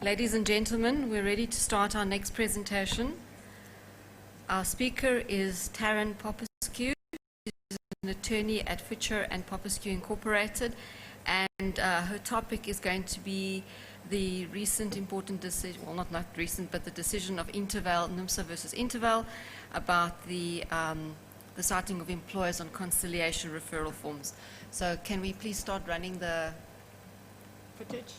Ladies and gentlemen, we're ready to start our next presentation. Our speaker is Tarryn Poppesqou. She's an attorney at Futcher and Poppesqou Incorporated, and her topic is going to be the recent important decision, well, not recent, but the decision of Intervalve, NUMSA versus Intervalve, about the citing of employers on conciliation referral forms. So can we please start running the footage?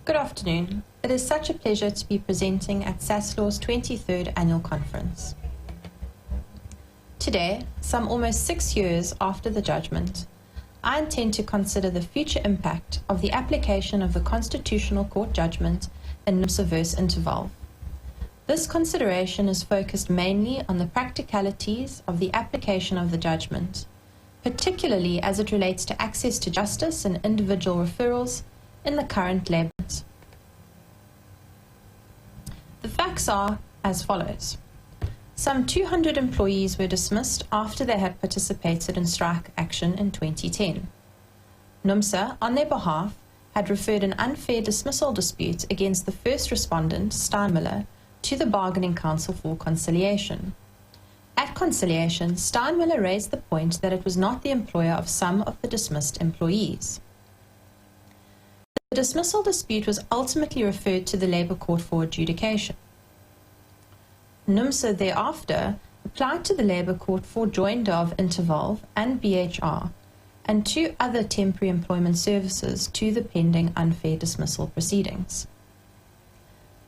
Good afternoon. It is such a pleasure to be presenting at SASLAW's 23rd annual conference. Today, some almost 6 years after the judgment, I intend to consider the future impact of the application of the Constitutional Court judgment in NUMSA versus Intervalve. This consideration is focused mainly on the practicalities of the application of the judgment, particularly as it relates to access to justice and individual referrals in the current labour. The facts are as follows. Some 200 employees were dismissed after they had participated in strike action in 2010. NUMSA, on their behalf, had referred an unfair dismissal dispute against the first respondent, Steinmiller, to the Bargaining Council for conciliation. At conciliation, Steinmiller raised the point that it was not the employer of some of the dismissed employees. The dismissal dispute was ultimately referred to the Labour Court for adjudication. NUMSA thereafter applied to the Labour Court for joinder of Intervalve and BHR and 2 other temporary employment services to the pending unfair dismissal proceedings.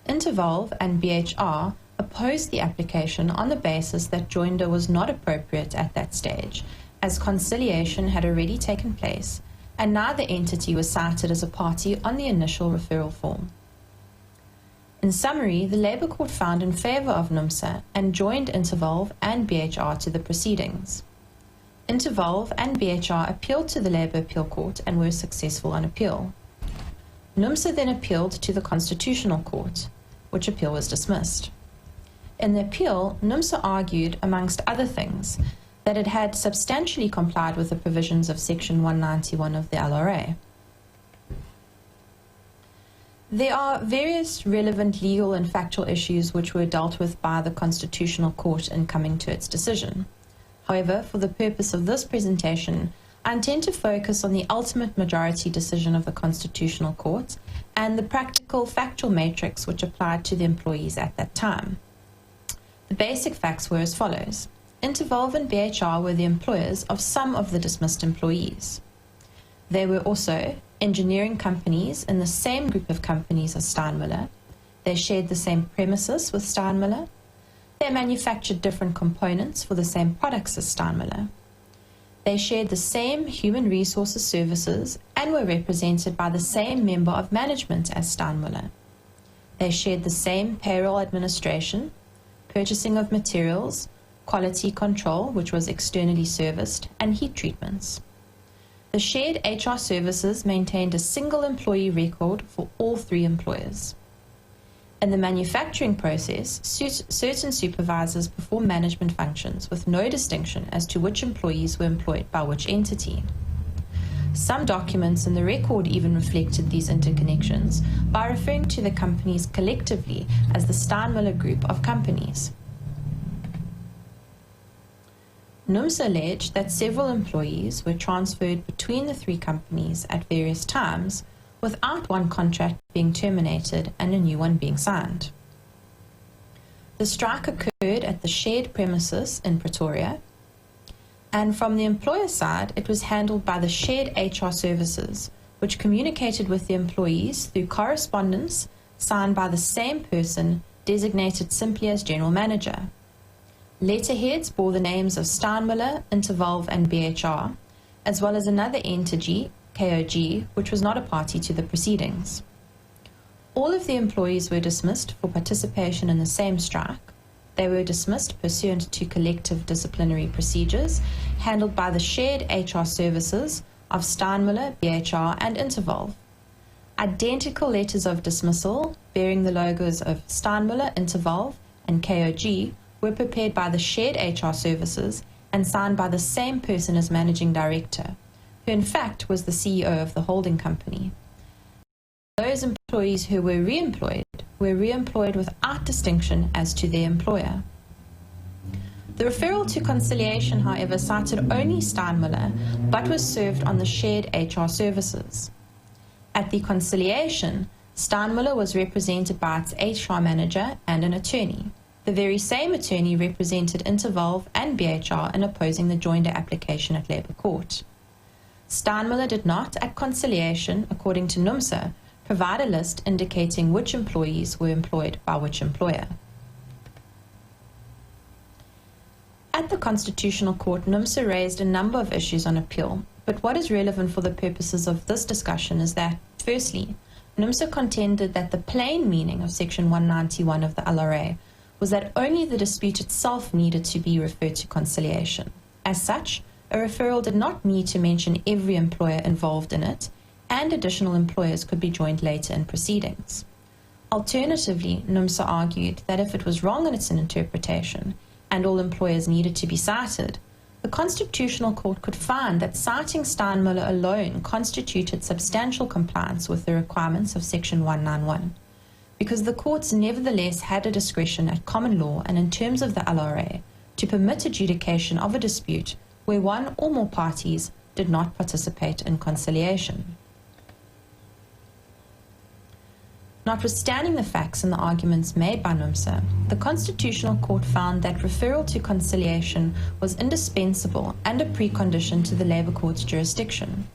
Intervalve and BHR opposed the application on the basis that joinder was not appropriate at that stage, as conciliation had already taken place and neither entity was cited as a party on the initial referral form. In summary, the Labour Court found in favour of NUMSA and joined Intervalve and BHR to the proceedings. Intervalve and BHR appealed to the Labour Appeal Court and were successful on appeal. NUMSA then appealed to the Constitutional Court, which appeal was dismissed. In the appeal, NUMSA argued, amongst other things, that it had substantially complied with the provisions of Section 191 of the LRA. There are various relevant legal and factual issues which were dealt with by the Constitutional Court in coming to its decision. However, for the purpose of this presentation, I intend to focus on the ultimate majority decision of the Constitutional Court and the practical factual matrix which applied to the employees at that time. The basic facts were as follows. Intervalve and BHR were the employers of some of the dismissed employees. They were also engineering companies in the same group of companies as Steinmiller. They shared the same premises with Steinmiller. They manufactured different components for the same products as Steinmiller. They shared the same human resources services and were represented by the same member of management as Steinmiller. They shared the same payroll administration, purchasing of materials, quality control, which was externally serviced, and heat treatments. The shared HR services maintained a single employee record for all 3 employers. In the manufacturing process, certain supervisors perform management functions with no distinction as to which employees were employed by which entity. Some documents in the record even reflected these interconnections by referring to the companies collectively as the Steinmiller Group of companies. NUMSA alleged that several employees were transferred between the 3 companies at various times without one contract being terminated and a new one being signed. The strike occurred at the shared premises in Pretoria, and from the employer side, it was handled by the shared HR services, which communicated with the employees through correspondence signed by the same person designated simply as General Manager. Letterheads bore the names of Steinmiller, Intervalve and BHR, as well as another entity, KOG, which was not a party to the proceedings. All of the employees were dismissed for participation in the same strike. They were dismissed pursuant to collective disciplinary procedures handled by the shared HR services of Steinmiller, BHR and Intervalve. Identical letters of dismissal bearing the logos of Steinmiller, Intervalve and KOG were prepared by the shared HR services and signed by the same person as Managing Director, who in fact was the CEO of the holding company. Those employees who were re-employed without distinction as to their employer. The referral to conciliation, however, cited only Steinmuller, but was served on the shared HR services. At the conciliation, Steinmuller was represented by its HR manager and an attorney. The very same attorney represented Intervalve and BHR in opposing the joinder application at Labour Court. Steinmuller did not, at conciliation, according to NUMSA, provide a list indicating which employees were employed by which employer. At the Constitutional Court, NUMSA raised a number of issues on appeal, but what is relevant for the purposes of this discussion is that, firstly, NUMSA contended that the plain meaning of Section 191 of the LRA was that only the dispute itself needed to be referred to conciliation. As such, a referral did not need to mention every employer involved in it, and additional employers could be joined later in proceedings. Alternatively, NUMSA argued that if it was wrong in its interpretation, and all employers needed to be cited, the Constitutional Court could find that citing Steinmuller alone constituted substantial compliance with the requirements of Section 191, because the courts nevertheless had a discretion at common law and in terms of the LRA to permit adjudication of a dispute where one or more parties did not participate in conciliation. Notwithstanding the facts and the arguments made by NUMSA, the Constitutional Court found that referral to conciliation was indispensable and a precondition to the Labour Court's jurisdiction.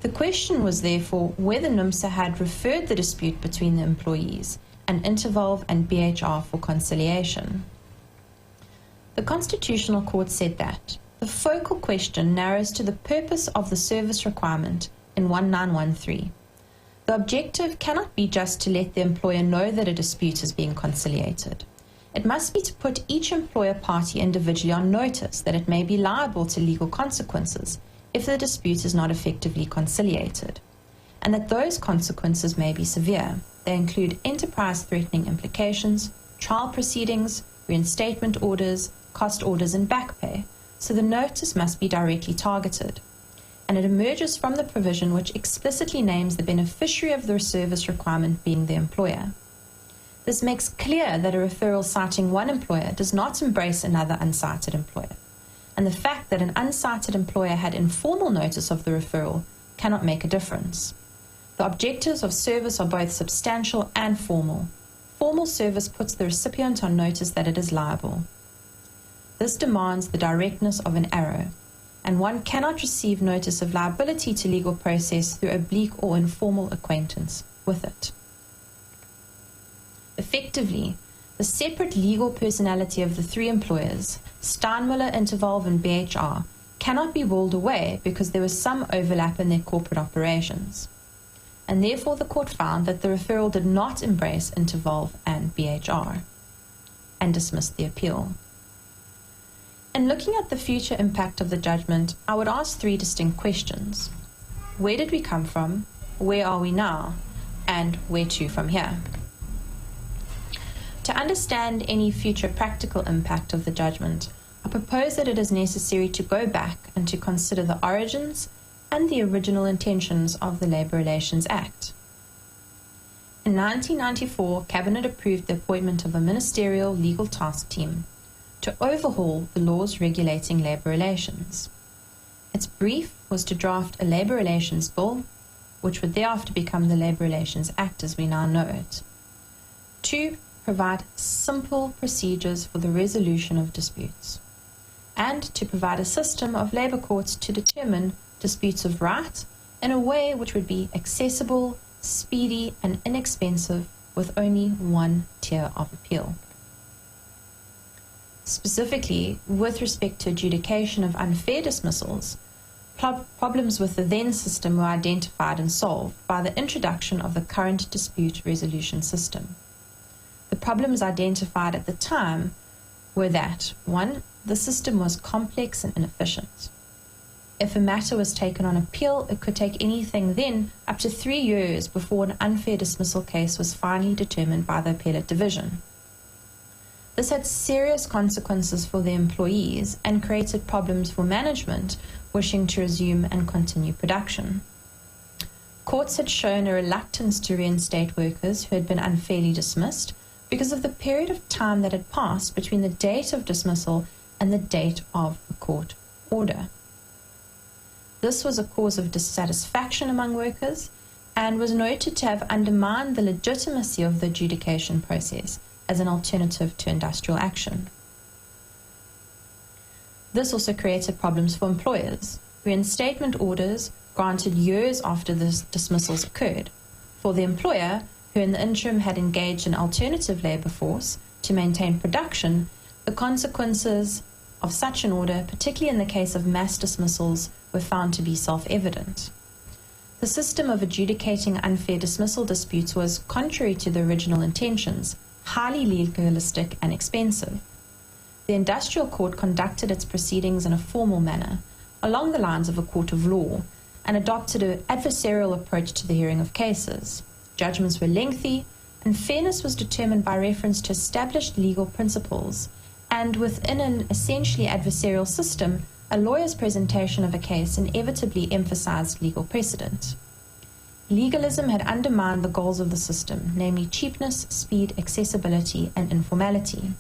The question was therefore whether NUMSA had referred the dispute between the employees and Intervalve and BHR for conciliation. The Constitutional Court said that the focal question narrows to the purpose of the service requirement in 1913. The objective cannot be just to let the employer know that a dispute is being conciliated. It must be to put each employer party individually on notice that it may be liable to legal consequences if the dispute is not effectively conciliated, and that those consequences may be severe. They include enterprise-threatening implications, trial proceedings, reinstatement orders, cost orders, and back pay, so the notice must be directly targeted. And it emerges from the provision which explicitly names the beneficiary of the service requirement being the employer. This makes clear that a referral citing one employer does not embrace another uncited employer, and the fact that an uncited employer had informal notice of the referral cannot make a difference. The objectives of service are both substantial and formal. Formal service puts the recipient on notice that it is liable. This demands the directness of an arrow, and one cannot receive notice of liability to legal process through oblique or informal acquaintance with it. Effectively, the separate legal personality of the three employers, Steinmuller, Intervalve, and BHR, cannot be ruled away because there was some overlap in their corporate operations. And therefore the court found that the referral did not embrace Intervalve and BHR, and dismissed the appeal. In looking at the future impact of the judgment, I would ask three distinct questions. Where did we come from? Where are we now? And where to from here? To understand any future practical impact of the judgment, I propose that it is necessary to go back and to consider the origins and the original intentions of the Labour Relations Act. In 1994, Cabinet approved the appointment of a ministerial legal task team to overhaul the laws regulating labour relations. Its brief was to draft a Labour Relations Bill, which would thereafter become the Labour Relations Act as we now know it. 2. Provide simple procedures for the resolution of disputes, and to provide a system of labour courts to determine disputes of right in a way which would be accessible, speedy, and inexpensive with only one tier of appeal. Specifically, with respect to adjudication of unfair dismissals, problems with the then system were identified and solved by the introduction of the current dispute resolution system. The problems identified at the time were that, 1, the system was complex and inefficient. If a matter was taken on appeal, it could take anything then up to 3 years before an unfair dismissal case was finally determined by the appellate division. This had serious consequences for the employees and created problems for management wishing to resume and continue production. Courts had shown a reluctance to reinstate workers who had been unfairly dismissed because of the period of time that had passed between the date of dismissal and the date of the court order. This was a cause of dissatisfaction among workers and was noted to have undermined the legitimacy of the adjudication process as an alternative to industrial action. This also created problems for employers. Reinstatement orders granted years after the dismissals occurred. For the employer, who in the interim had engaged an alternative labour force to maintain production, the consequences of such an order, particularly in the case of mass dismissals, were found to be self-evident. The system of adjudicating unfair dismissal disputes was, contrary to the original intentions, highly legalistic and expensive. The industrial court conducted its proceedings in a formal manner, along the lines of a court of law, and adopted an adversarial approach to the hearing of cases. Judgments were lengthy, and fairness was determined by reference to established legal principles, and within an essentially adversarial system, a lawyer's presentation of a case inevitably emphasized legal precedent. Legalism had undermined the goals of the system, namely cheapness, speed, accessibility, and informality.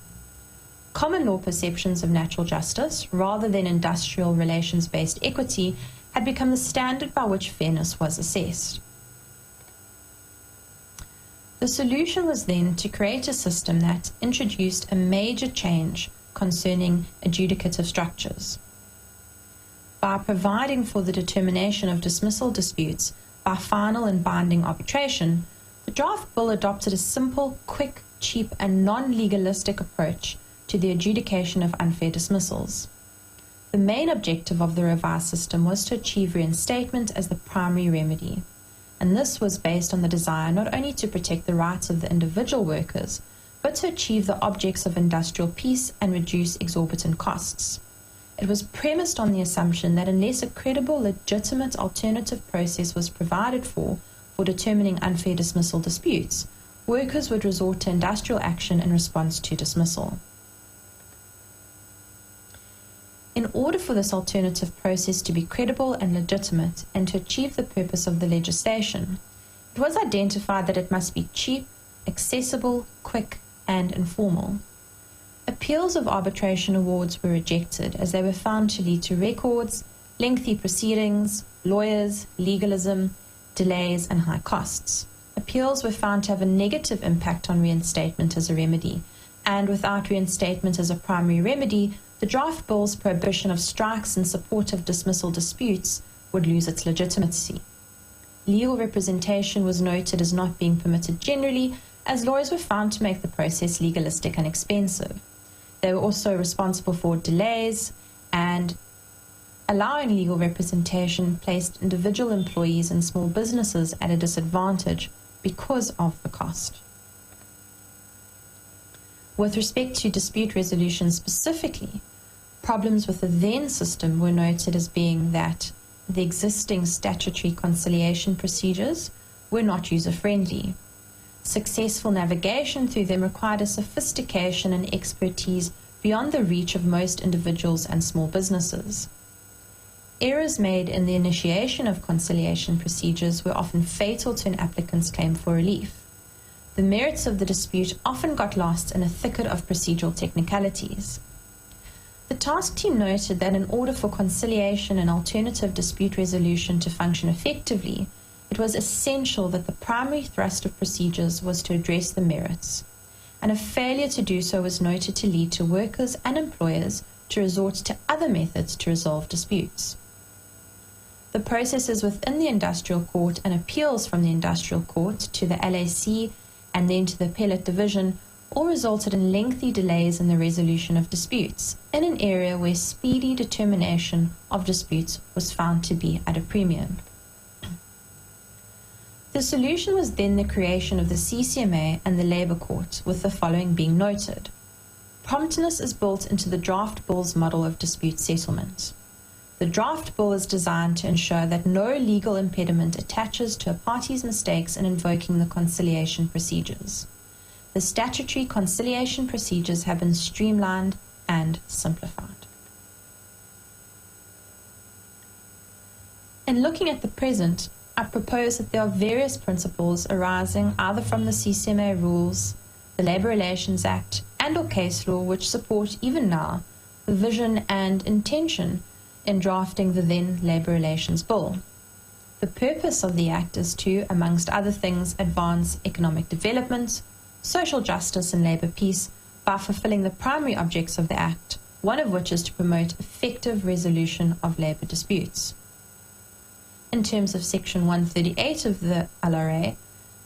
Common law perceptions of natural justice, rather than industrial relations-based equity, had become the standard by which fairness was assessed. The solution was then to create a system that introduced a major change concerning adjudicative structures. By providing for the determination of dismissal disputes by final and binding arbitration, the draft bill adopted a simple, quick, cheap, and non-legalistic approach to the adjudication of unfair dismissals. The main objective of the revised system was to achieve reinstatement as the primary remedy, and this was based on the desire not only to protect the rights of the individual workers, but to achieve the objects of industrial peace and reduce exorbitant costs. It was premised on the assumption that unless a credible, legitimate alternative process was provided for determining unfair dismissal disputes, workers would resort to industrial action in response to dismissal. In order for this alternative process to be credible and legitimate and to achieve the purpose of the legislation, it was identified that it must be cheap, accessible, quick, and informal. Appeals of arbitration awards were rejected as they were found to lead to records, lengthy proceedings, lawyers, legalism, delays, and high costs. Appeals were found to have a negative impact on reinstatement as a remedy, and without reinstatement as a primary remedy, the draft bill's prohibition of strikes in support of dismissal disputes would lose its legitimacy. Legal representation was noted as not being permitted generally, as lawyers were found to make the process legalistic and expensive. They were also responsible for delays, and allowing legal representation placed individual employees and small businesses at a disadvantage because of the cost. With respect to dispute resolution specifically, problems with the then system were noted as being that the existing statutory conciliation procedures were not user-friendly. Successful navigation through them required a sophistication and expertise beyond the reach of most individuals and small businesses. Errors made in the initiation of conciliation procedures were often fatal to an applicant's claim for relief. The merits of the dispute often got lost in a thicket of procedural technicalities. The task team noted that in order for conciliation and alternative dispute resolution to function effectively, it was essential that the primary thrust of procedures was to address the merits, and a failure to do so was noted to lead to workers and employers to resort to other methods to resolve disputes. The processes within the industrial court and appeals from the industrial court to the LAC and then to the appellate division all resulted in lengthy delays in the resolution of disputes in an area where speedy determination of disputes was found to be at a premium. The solution was then the creation of the CCMA and the Labour Court, with the following being noted. Promptness is built into the draft bill's model of dispute settlement. The draft bill is designed to ensure that no legal impediment attaches to a party's mistakes in invoking the conciliation procedures. the statutory conciliation procedures have been streamlined and simplified. In looking at the present, I propose that there are various principles arising either from the CCMA rules, the Labour Relations Act, and/or case law which support, even now, the vision and intention in drafting the then Labour Relations Bill. The purpose of the Act is to, amongst other things, advance economic development, social justice and labour peace by fulfilling the primary objects of the Act, one of which is to promote effective resolution of labour disputes. In terms of Section 138 of the LRA,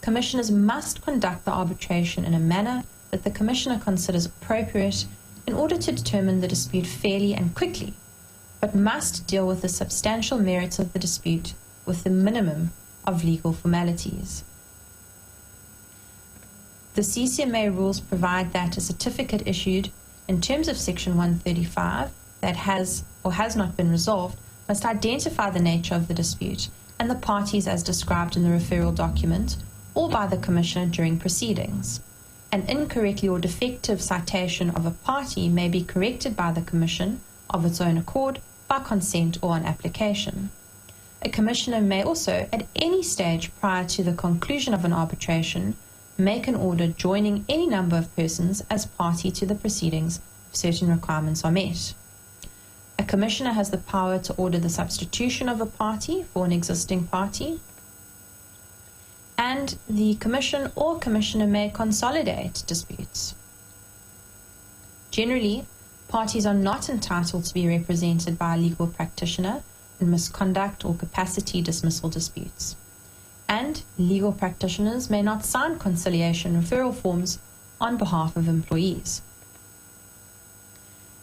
Commissioners must conduct the arbitration in a manner that the Commissioner considers appropriate in order to determine the dispute fairly and quickly, but must deal with the substantial merits of the dispute with the minimum of legal formalities. The CCMA rules provide that a certificate issued in terms of Section 135 that has or has not been resolved must identify the nature of the dispute and the parties as described in the referral document or by the Commissioner during proceedings. An incorrectly or defective citation of a party may be corrected by the Commission of its own accord, by consent or on application. A Commissioner may also, at any stage prior to the conclusion of an arbitration, make an order joining any number of persons as party to the proceedings if certain requirements are met. A Commissioner has the power to order the substitution of a party for an existing party, and the Commission or Commissioner may consolidate disputes. Generally, parties are not entitled to be represented by a legal practitioner in misconduct or capacity dismissal disputes, and legal practitioners may not sign conciliation referral forms on behalf of employees.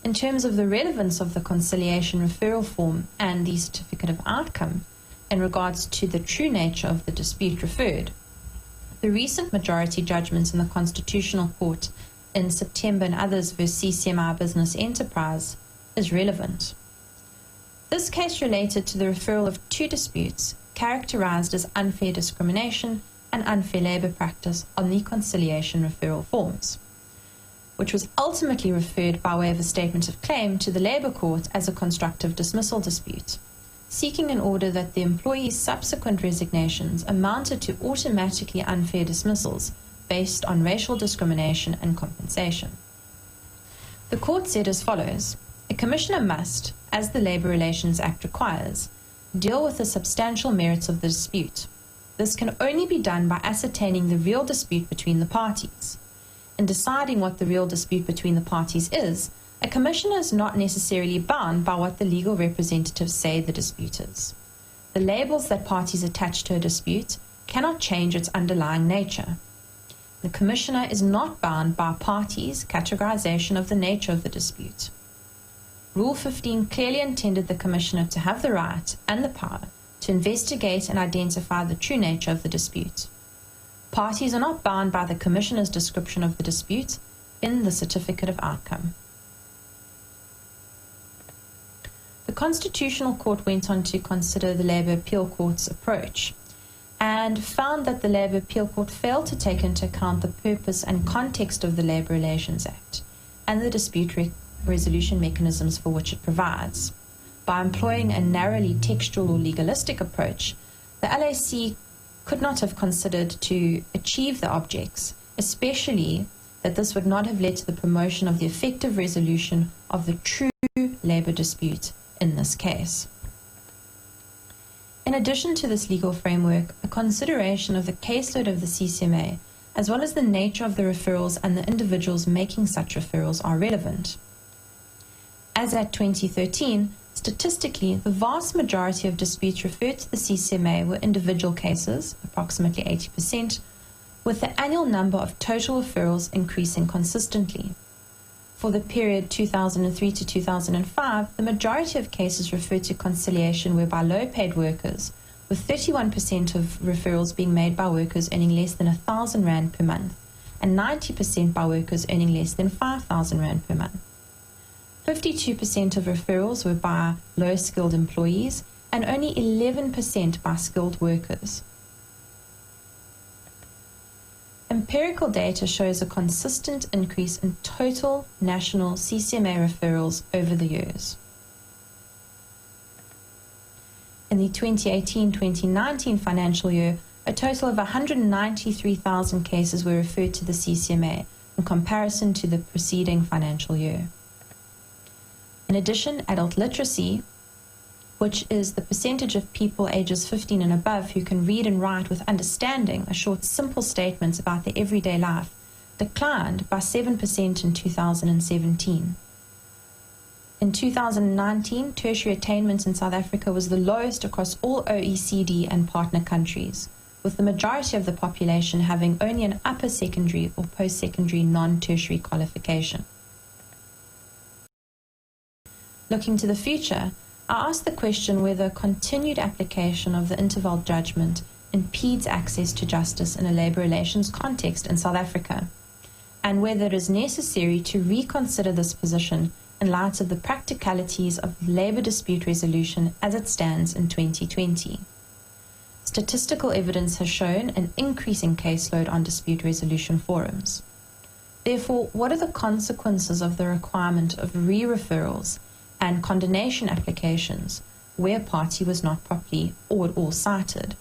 In terms of the relevance of the conciliation referral form and the certificate of outcome in regards to the true nature of the dispute referred, the recent majority judgments in the Constitutional Court in September and others versus CCMA Business Enterprise is relevant. This case related to the referral of two disputes characterized as unfair discrimination and unfair labour practice on the conciliation referral forms, which was ultimately referred by way of a statement of claim to the Labour Court as a constructive dismissal dispute, seeking an order that the employee's subsequent resignations amounted to automatically unfair dismissals based on racial discrimination and compensation. The Court said as follows: a Commissioner must, as the Labour Relations Act requires, deal with the substantial merits of the dispute. This can only be done by ascertaining the real dispute between the parties. In deciding what the real dispute between the parties is, a Commissioner is not necessarily bound by what the legal representatives say the dispute is. The labels that parties attach to a dispute cannot change its underlying nature. The Commissioner is not bound by parties' categorization of the nature of the dispute. Rule 15 clearly intended the Commissioner to have the right and the power to investigate and identify the true nature of the dispute. Parties are not bound by the Commissioner's description of the dispute in the Certificate of Outcome. The Constitutional Court went on to consider the Labour Appeal Court's approach and found that the Labour Appeal Court failed to take into account the purpose and context of the Labour Relations Act and the dispute resolution mechanisms for which it provides. By employing a narrowly textual or legalistic approach, the LAC could not have considered to achieve the objects, especially that this would not have led to the promotion of the effective resolution of the true labour dispute in this case. In addition to this legal framework, a consideration of the caseload of the CCMA, as well as the nature of the referrals and the individuals making such referrals, are relevant. As at 2013, statistically, the vast majority of disputes referred to the CCMA were individual cases, approximately 80%, with the annual number of total referrals increasing consistently. For the period 2003 to 2005, the majority of cases referred to conciliation were by low-paid workers, with 31% of referrals being made by workers earning less than R1,000 per month, and 90% by workers earning less than R5,000 per month. 52% of referrals were by low-skilled employees and only 11% by skilled workers. A empirical data shows a consistent increase in total national CCMA referrals over the years. In the 2018-2019 financial year, a total of 193,000 cases were referred to the CCMA in comparison to the preceding financial year. In addition, adult literacy, which is the percentage of people ages 15 and above who can read and write with understanding a short, simple statements about their everyday life, declined by 7% in 2017. In 2019, tertiary attainment in South Africa was the lowest across all OECD and partner countries, with the majority of the population having only an upper secondary or post-secondary non-tertiary qualification. Looking to the future, I asked the question whether continued application of the Intervalve judgment impedes access to justice in a labour relations context in South Africa, and whether it is necessary to reconsider this position in light of the practicalities of labour dispute resolution as it stands in 2020. Statistical evidence has shown an increasing caseload on dispute resolution forums. Therefore, what are the consequences of the requirement of re-referrals and condonation applications where a party was not properly or at all cited?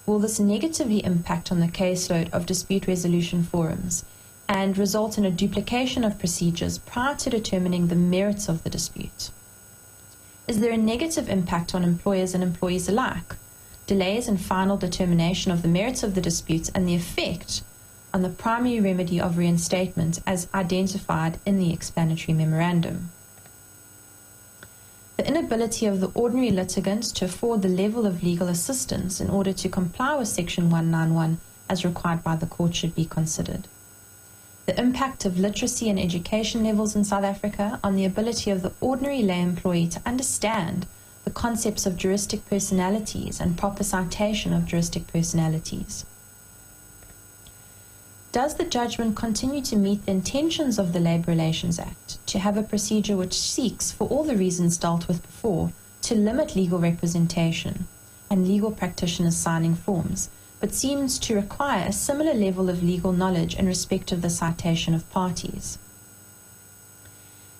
Will this negatively impact on the caseload of dispute resolution forums and result in a duplication of procedures prior to determining the merits of the dispute? Is there a negative impact on employers and employees alike? Delays in final determination of the merits of the disputes and the effect on the primary remedy of reinstatement as identified in the explanatory memorandum. The inability of the ordinary litigant to afford the level of legal assistance in order to comply with Section 191 as required by the court should be considered. The impact of literacy and education levels in South Africa on the ability of the ordinary lay employee to understand the concepts of juristic personalities and proper citation of juristic personalities. Does the judgment continue to meet the intentions of the Labour Relations Act to have a procedure which seeks, for all the reasons dealt with before, to limit legal representation and legal practitioners signing forms, but seems to require a similar level of legal knowledge in respect of the citation of parties?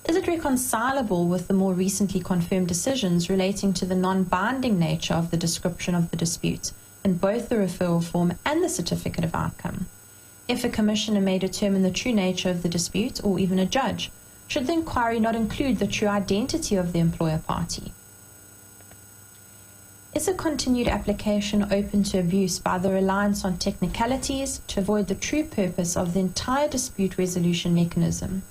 Is it reconcilable with the more recently confirmed decisions relating to the non-binding nature of the description of the dispute in both the referral form and the certificate of outcome? If a commissioner may determine the true nature of the dispute, or even a judge, should the inquiry not include the true identity of the employer party? Is a continued application open to abuse by the reliance on technicalities to avoid the true purpose of the entire dispute resolution mechanism,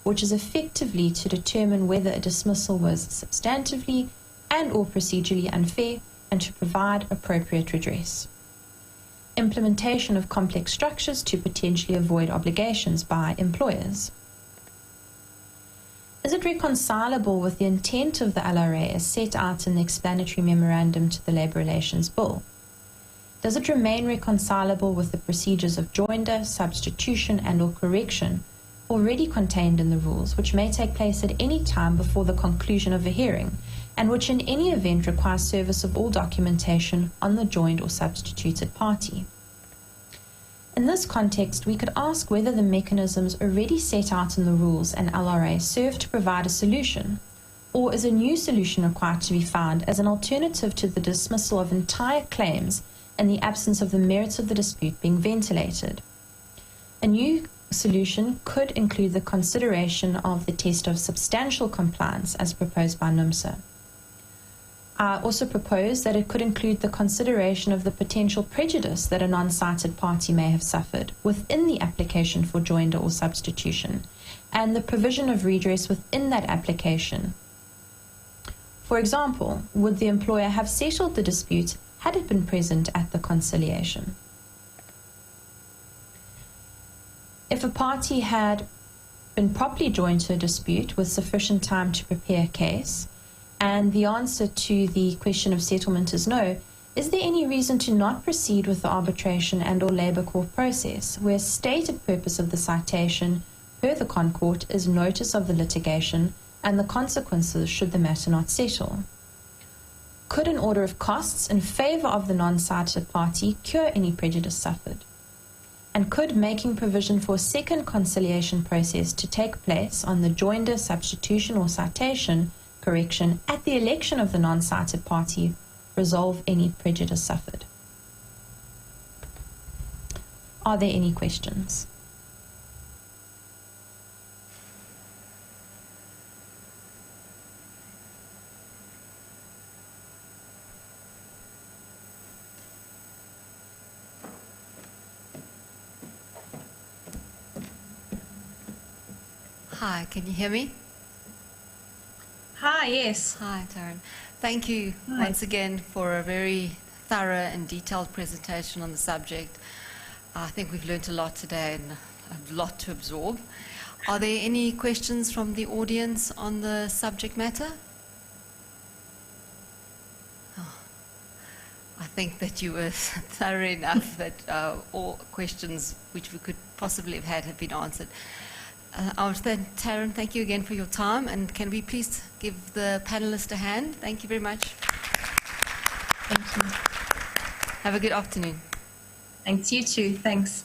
which is effectively to determine whether a dismissal was substantively and/or procedurally unfair and to provide appropriate redress? Implementation of complex structures to potentially avoid obligations by employers. Is it reconcilable with the intent of the LRA as set out in the explanatory memorandum to the Labour Relations Bill? Does it remain reconcilable with the procedures of joinder, substitution and/or correction already contained in the rules, which may take place at any time before the conclusion of a hearing, and which in any event requires service of all documentation on the joined or substituted party? In this context, we could ask whether the mechanisms already set out in the rules and LRA serve to provide a solution, or is a new solution required to be found as an alternative to the dismissal of entire claims in the absence of the merits of the dispute being ventilated? A new solution could include the consideration of the test of substantial compliance as proposed by NUMSA. I also propose that it could include the consideration of the potential prejudice that a non-cited party may have suffered within the application for joinder or substitution, and the provision of redress within that application. For example, would the employer have settled the dispute had it been present at the conciliation? If a party had been properly joined to a dispute with sufficient time to prepare a case, and the answer to the question of settlement is no, is there any reason to not proceed with the arbitration and/or labour court process, where stated purpose of the citation per the Concourt is notice of the litigation and the consequences should the matter not settle? Could an order of costs in favour of the non-cited party cure any prejudice suffered? And could making provision for a second conciliation process to take place on the joinder, substitution, or citation correction at the election of the non-cited party resolve any prejudice suffered? Are there any questions? Hi, can you hear me? Hi, yes. Hi, Tarryn. Thank you once again for a very thorough and detailed presentation on the subject. I think we've learnt a lot today and a lot to absorb. Are there any questions from the audience on the subject matter? Oh, I think that you were thorough enough that all questions which we could possibly have been answered. Tarryn, thank you again for your time, and can we please give the panelists a hand? Thank you very much. Thank you. Have a good afternoon. Thanks, you too. Thanks.